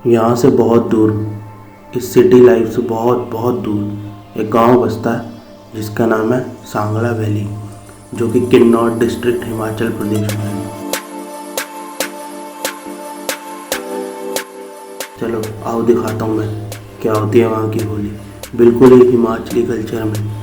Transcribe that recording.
यहाँ से बहुत दूर, इस सिटी लाइफ से बहुत बहुत दूर एक गांव बसता है जिसका नाम है सांगला वैली, जो कि किन्नौर डिस्ट्रिक्ट हिमाचल प्रदेश में है। चलो आओ दिखाता हूँ मैं क्या होती है वहाँ की होली, बिल्कुल ही हिमाचली कल्चर में।